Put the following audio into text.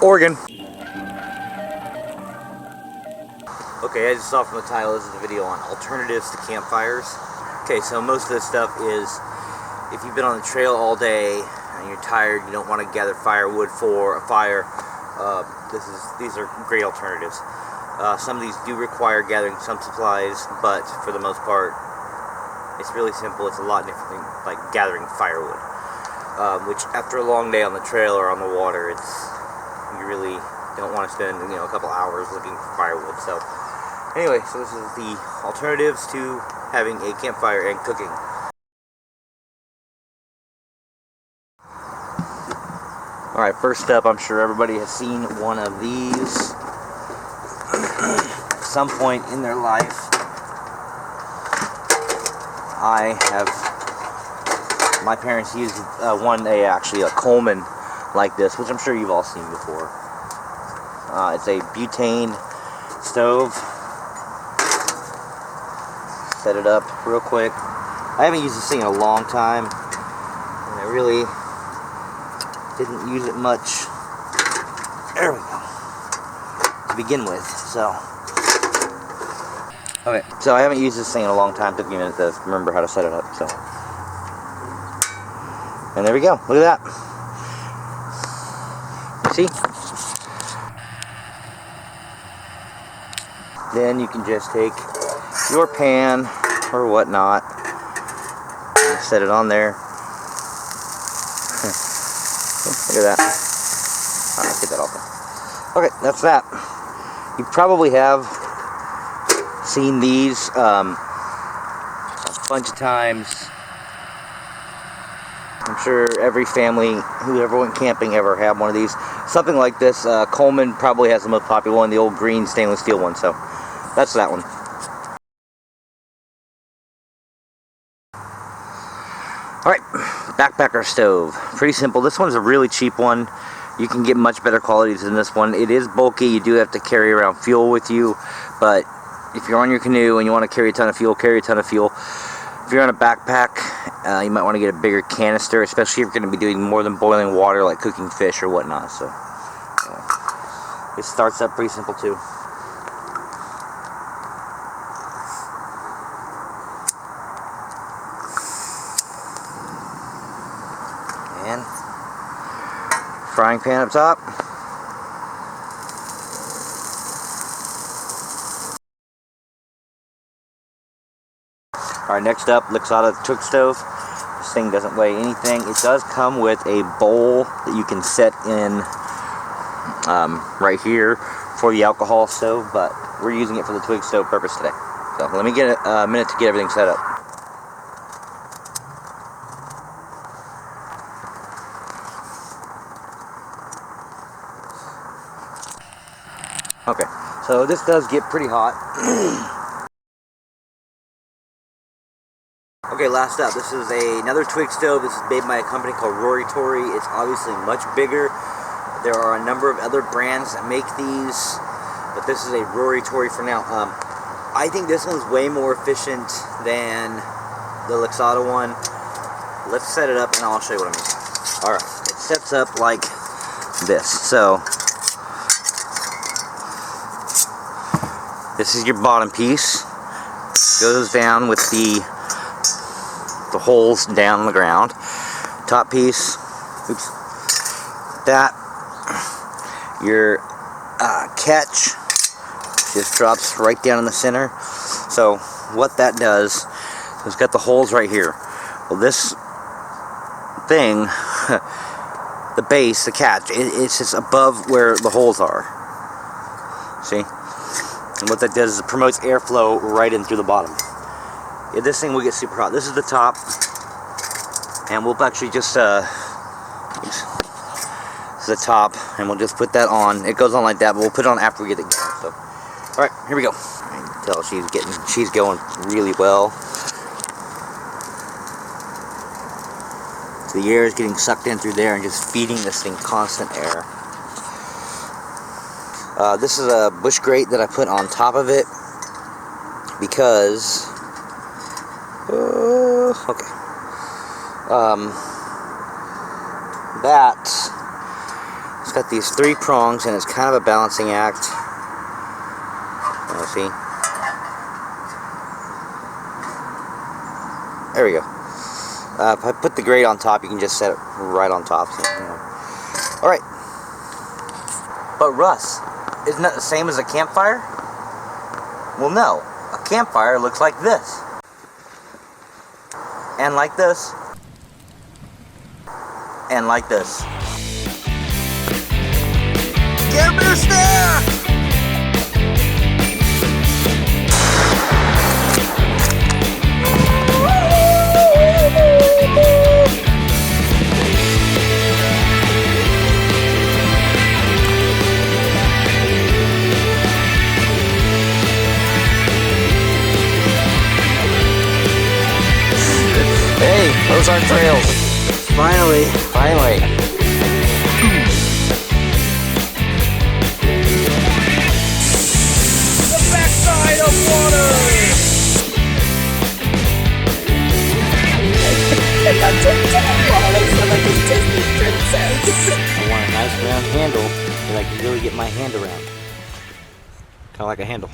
Oregon. Okay, as you saw from the title, this is a video on alternatives to campfires. Okay, so most of this stuff is if you've been on the trail all day and you're tired, you don't want to gather firewood for a fire. These are great alternatives. Some of these do require gathering some supplies, but for the most part, it's really simple. It's a lot different than like gathering firewood, which after a long day on the trail or on the water, you really don't want to spend a couple hours looking for firewood. So anyway, so this is the alternatives to having a campfire and cooking. Alright, first up, I'm sure everybody has seen one of these at some point in their life. My parents used actually a Coleman like this, which I'm sure you've all seen before. It's a butane stove. Set it up real quick. I haven't used this thing in a long time, and I really didn't use it much. There we go. To begin with, so. Okay, so I haven't used this thing in a long time. Took me a minute to remember how to set it up, so. And there we go. Look at that. See? Then you can just take your pan or whatnot and set it on there. Look at that. Alright, get that off there. Okay, that's that. You probably have seen these a bunch of times. I'm sure every family who ever went camping ever had one of these. Something like this. Coleman probably has the most popular one, the old green stainless steel one. So that's that one. Alright, backpacker stove. Pretty simple. This one's a really cheap one. You can get much better qualities than this one. It is bulky. You do have to carry around fuel with you. But if you're on your canoe and you want to carry a ton of fuel, carry a ton of fuel. If you're on a backpack, you might want to get a bigger canister, especially if you're going to be doing more than boiling water, like cooking fish or whatnot. So, it starts up pretty simple too. And frying pan up top. Alright, next up, Lixada twig stove. This thing doesn't weigh anything. It does come with a bowl that you can set in right here for the alcohol stove, but we're using it for the twig stove purpose today. So let me get a minute to get everything set up. Okay, so this does get pretty hot. Okay, last up, this is another twig stove. This is made by a company called Rory Tory. It's obviously much bigger. There are a number of other brands that make these, but this is a Rory Tory for now. I think this one's way more efficient than the Lixada one. Let's set it up and I'll show you what I mean. Alright, it sets up like this. So, this is your bottom piece. Goes down with the holes down on the ground. Top piece, oops, that, your catch just drops right down in the center. So what that does, it's got the holes right here. Well, this thing, the base, the catch, it's just above where the holes are. See? And what that does is it promotes airflow right in through the bottom. Yeah, this thing will get super hot. This is the top, and we'll actually just this is the top, and we'll just put that on. It goes on like that, but we'll put it on after we get it going. So, all right, here we go. I can tell she's going really well. So the air is getting sucked in through there and just feeding this thing constant air. This is a bush grate that I put on top of it because that It's got these 3 prongs, and it's kind of a balancing act. See? There we go. If I put the grate on top, you can just set it right on top. So, you know. Alright. But Russ, isn't that the same as a campfire? Well, no. A campfire looks like this. And like this. And like this. Get a boost there! Hey, those are trails. Finally. The backside of water. I want a nice round handle that I can really get my hand around. Kind of like a handle.